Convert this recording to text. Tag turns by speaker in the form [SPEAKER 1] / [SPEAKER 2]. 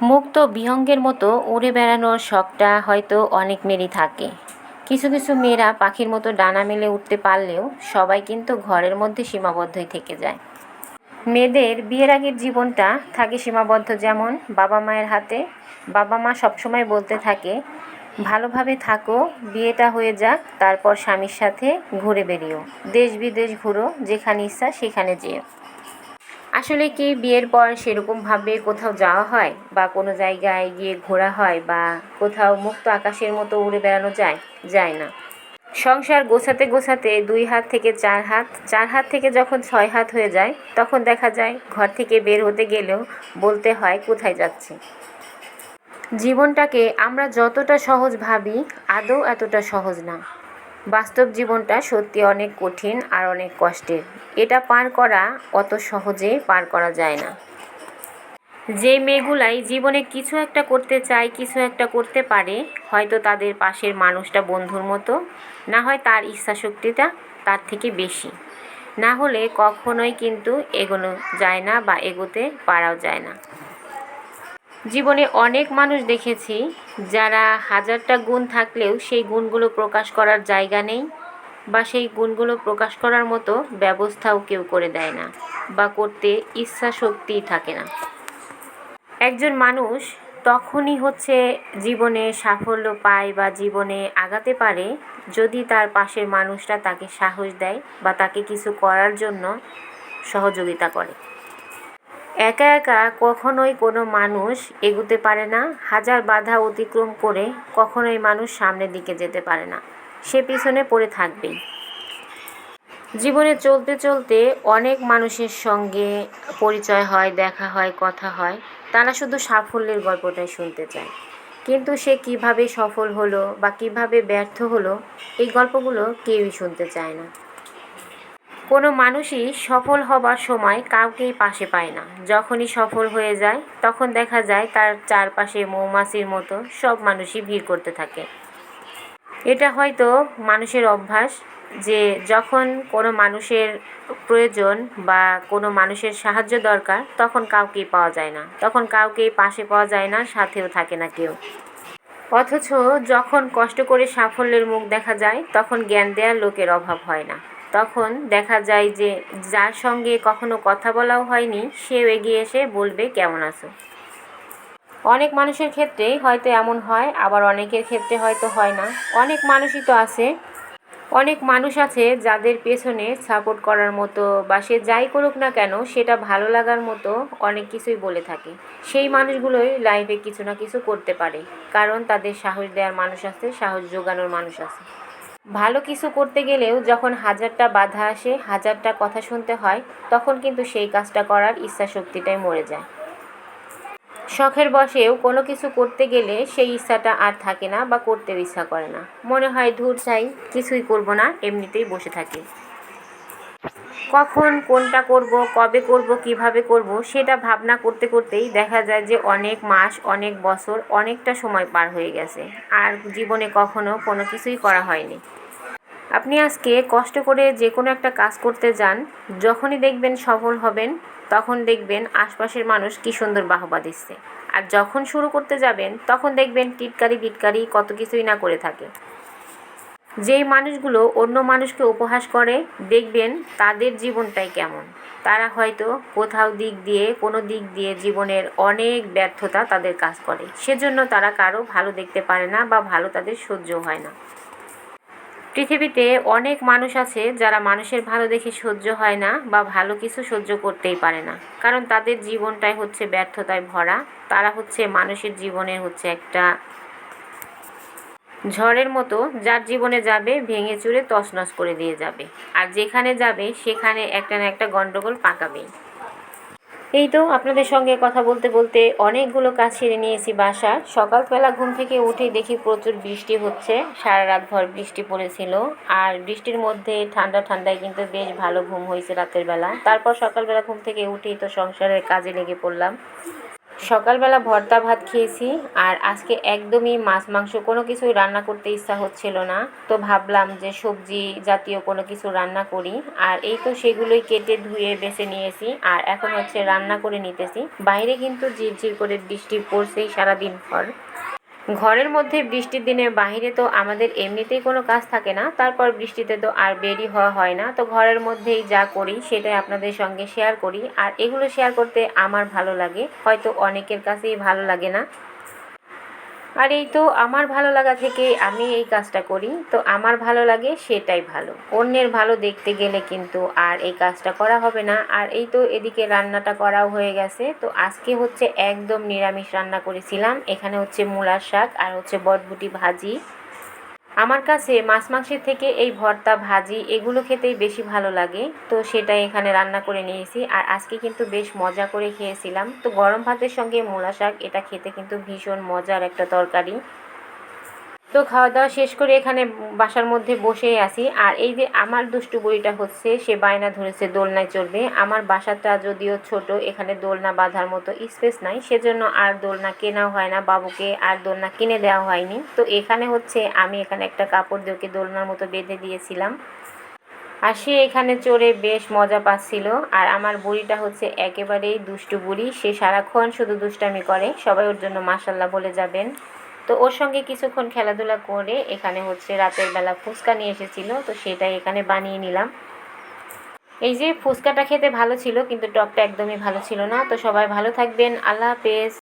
[SPEAKER 1] মুক্ত বিহঙ্গের মতো উড়ে বেড়ানোর শখটা হয়তো অনেক মেয়েরই থাকে। কিছু কিছু মেয়েরা পাখির মতো ডানা মেলে উঠতে পারলেও সবাই কিন্তু ঘরের মধ্যে সীমাবদ্ধই থেকে যায়। মেয়েদের বিয়ের আগের জীবনটা থাকে সীমাবদ্ধ, যেমন বাবা মায়ের হাতে। বাবা মা সবসময় বলতে থাকে, ভালোভাবে থাকো, বিয়েটা হয়ে যাক, তারপর স্বামীর সাথে ঘুরে বেরিও, দেশ বিদেশ ঘুরো, যেখানে ইচ্ছা সেখানে যেও। আসলে কি বিয়ের পর সেরকমভাবে কোথাও যাওয়া হয়, বা কোনো জায়গায় গিয়ে ঘোরা হয়, বা কোথাও মুক্ত আকাশের মতো উড়ে বেড়ানো যায়? যায় না। সংসার গোছাতে গোছাতে 2 হাত থেকে 4 হাত, 4 হাত থেকে যখন 6 হাত হয়ে যায়, তখন দেখা যায় ঘর থেকে বের হতে গেলেও বলতে হয় কোথায় যাচ্ছি। জীবনটাকে আমরা যতটা সহজ ভাবি, আদৌ এতটা সহজ না। বাস্তব জীবনটা সত্যি অনেক কঠিন আর অনেক কষ্টের। এটা পার করা অত সহজে পার করা যায় না। যে মেয়েগুলাই জীবনে কিছু একটা করতে চায়, কিছু একটা করতে পারে, হয়তো তাদের পাশের মানুষটা বন্ধুর মতো, না হয় তার ইচ্ছাশক্তিটা তার থেকে বেশি। না হলে কখনোই কিন্তু এগোনো যায় না, বা এগোতে পারাও যায় না। জীবনে অনেক মানুষ দেখেছি যারা হাজারটা গুণ থাকলেও সেই গুণগুলো প্রকাশ করার জায়গা নেই, বা সেই গুণগুলো প্রকাশ করার মতো ব্যবস্থাও কেউ করে দেয় না, বা করতে ইচ্ছা শক্তিই থাকে না। একজন মানুষ তখনই জীবনে সাফল্য পায় বা জীবনে আগাতে পারে যদি তার পাশের মানুষটা তাকে সাহস দেয় বা তাকে কিছু করার জন্য সহযোগিতা করে। একা একা কখনোই কোনো মানুষ এগুতে পারে না। হাজার বাধা অতিক্রম করে কখনোই মানুষ সামনের দিকে যেতে পারে না, সে পিছনে পড়ে থাকবেই। জীবনে চলতে চলতে অনেক মানুষের সঙ্গে পরিচয় হয়, দেখা হয়, কথা হয়। তারা শুধু সাফল্যের গল্পটাই শুনতে চায়, কিন্তু সে কিভাবে সফল হলো বা কিভাবে ব্যর্থ হলো, এই গল্পগুলো কেউই শুনতে চায় না। কোনো মানুষই সফল হবার সময় কাউকেই পাশে পায় না। যখনই সফল হয়ে যায় তখন দেখা যায় তার চারপাশে মৌমাছির মতো সব মানুষই ভিড় করতে থাকে। এটা হয়তো মানুষের অভ্যাস, যে যখন কোনো মানুষের প্রয়োজন বা কোনো মানুষের সাহায্য দরকার, তখন কাউকেই পাওয়া যায় না, তখন কাউকেই পাশে পাওয়া যায় না, সাথেও থাকে না কেউ। অথচ যখন কষ্ট করে সাফল্যের মুখ দেখা যায়, তখন জ্ঞান দেওয়ার লোকের অভাব হয় না। তখন দেখা যায় যে যার সঙ্গে কখনো কথা বলাও হয়নি, সেও এগিয়ে এসে বলবে কেমন আছো। অনেক মানুষের ক্ষেত্রেই হয়তো এমন হয়, আবার অনেকের ক্ষেত্রে হয়তো হয় না। অনেক মানুষ আছে যাদের পেছনে সাপোর্ট করার মতো, বা সে যাই করুক না কেন সেটা ভালো লাগার মতো অনেক কিছুই বলে থাকে। সেই মানুষগুলোই লাইফে কিছু না কিছু করতে পারে, কারণ তাদের সাহস দেওয়ার মানুষ আছে, সাহস জোগানোর মানুষ আছে। ভালো কিছু করতে গেলেও যখন হাজারটা বাধা আসে, হাজারটা কথা শুনতে হয়, তখন কিন্তু সেই কাজটা করার ইচ্ছা শক্তিটাই মরে যায়। শখের বশেও কোনো কিছু করতে গেলে সেই ইচ্ছাটা আর থাকে না, বা করতেও ইচ্ছা করে না। মনে হয় ধুর চাই, কিছুই করব না, এমনিতেই বসে থাকি। কখন কোনটা করব, কবে করব, কিভাবে করব, সেটা ভাবনা করতে করতেই দেখা যায় যে অনেক মাস, অনেক বছর, অনেকটা সময় পার হয়ে গেছে, আর জীবনে কখনো কোনো কিছুই করা হয়নি। আপনি আজকে কষ্ট করে যে কোনো একটা কাজ করতে যান, যখনই দেখবেন সফল হবেন, তখন দেখবেন আশপাশের মানুষ কী সুন্দর বাহবা দিচ্ছে। আর যখন শুরু করতে যাবেন, তখন দেখবেন টিটকারি বিটকারি কত কিছুই না করে থাকে। যেই মানুষগুলো অন্য মানুষকে উপহাস করে, দেখবেন তাদের জীবনটাই কেমন। তারা হয়তো কোনো দিক দিয়ে জীবনের অনেক ব্যর্থতা তাদের কাজ করে, সেজন্য তারা কারো ভালো দেখতে পারে না, বা ভালো তাদের সহ্য হয় না। পৃথিবীতে অনেক মানুষ আছে যারা মানুষের ভালো দেখে সহ্য হয় না, বা ভালো কিছু সহ্য করতেই পারে না, কারণ তাদের জীবনটাই ব্যর্থতায় ভরা। তারা মানুষের জীবনের একটা ঝড়ের মতো, যার জীবনে যাবে ভেঙে চুরে তছনছ করে দিয়ে যাবে, আর যেখানে যাবে সেখানে একটা না একটা গন্ডগোল পাকাবেই। এই তো আপনাদের সঙ্গে কথা বলতে বলতে অনেকগুলো কাজ সেরে নিয়েছি বাসার। সকালবেলা ঘুম থেকে উঠেই দেখি প্রচুর বৃষ্টি হচ্ছে, সারা রাত ভর বৃষ্টি পড়েছিল। আর বৃষ্টির মধ্যে ঠান্ডা ঠান্ডায় কিন্তু বেশ ভালো ঘুম হয়েছে রাতের বেলা। তারপর সকালবেলা ঘুম থেকে উঠেই তো সংসারের কাজে লেগে পড়লাম। সকালবেলা ভর্তা ভাত খেয়েছি, আর আজকে একদমই মাছ মাংস কোনো কিছুই রান্না করতে ইচ্ছা হচ্ছিল না। তো ভাবলাম যে সবজি জাতীয় কোনো কিছু রান্না করি। আর এই তো সেগুলোই কেটে ধুয়ে বেছে নিয়েছি, আর এখন হচ্ছে রান্না করে নিতেছি। বাইরে কিন্তু ঝিরঝির করে বৃষ্টি পড়ছেই সারাদিন ভর। ঘরের মধ্যে বৃষ্টির দিনে বাহিরে তো আমাদের এমনিতেই কোনো কাজ থাকে না, তারপর বৃষ্টিতে তো আর বেরই হওয়া হয় না। তো ঘরের মধ্যেই যা করি সেটাই আপনাদের সঙ্গে শেয়ার করি, আর এগুলো শেয়ার করতে আমার ভালো লাগে, হয়তো অনেকের কাছেই ভালো লাগে না। আর এই তো আমার ভালো লাগা থেকে আমি এই কাজটা করি, তো আমার ভালো লাগে সেটাই ভালো। অন্যের ভালো দেখতে গেলে কিন্তু আর এই কাজটা করা হবে না। আর এই তো এদিকে রান্নাটা করাও হয়ে গেছে। তো আজকে হচ্ছে একদম নিরামিষ রান্না করেছিলাম। এখানে হচ্ছে মূলার শাক আর হচ্ছে বটবুটি ভাজি। আমার কাছে মাছ মাংসের থেকে এই ভর্তা ভাজি এগুলো খেতেই বেশি ভালো লাগে, তো সেটাই এখানে রান্না করে নিয়েছি। আর আজকে কিন্তু বেশ মজা করে খেয়েছিলাম। তো গরম ভাতের সঙ্গে মূলা শাক এটা খেতে কিন্তু ভীষণ মজার একটা তরকারি। তো খাওয়া দাওয়া শেষ করে এখানে বাসার মধ্যে বসেই আছি। আর এই যে আমার দুষ্টু বুড়িটা হচ্ছে, সে বায়না ধরেছে দোলনায় চড়বে। আমার বাসাটা যদিও ছোট, এখানে দোলনা বাঁধার মতো স্পেস নাই, সেজন্য আর দোলনা কেনাও হয় না, বাবুকে আর দোলনা কিনে দেওয়া হয়নি। তো এখানে হচ্ছে আমি এখানে একটা কাপড় দিয়ে ওকে দোলনার মতো বেঁধে দিয়েছিলাম, আর সে এখানে চড়ে বেশ মজা পাচ্ছিল। আর আমার বুড়িটা হচ্ছে একেবারেই দুষ্টু বুড়ি, সে সারাক্ষণ শুধু দুষ্টামি করে, সবাই ওর জন্য মাশাল্লাহ বলে যাবেন। তো ওর সঙ্গে কিছুক্ষণ খেলাধুলা করে এখানে হচ্ছে রাতের বেলা ফুচকা নিয়ে এসেছিলো, তো সেটাই এখানে বানিয়ে নিলাম। এই যে ফুচকাটা খেতে ভালো ছিল, কিন্তু টকটা একদমই ভালো ছিল না। তো সবাই ভালো থাকবেন, আল্লাহ হাফেজ।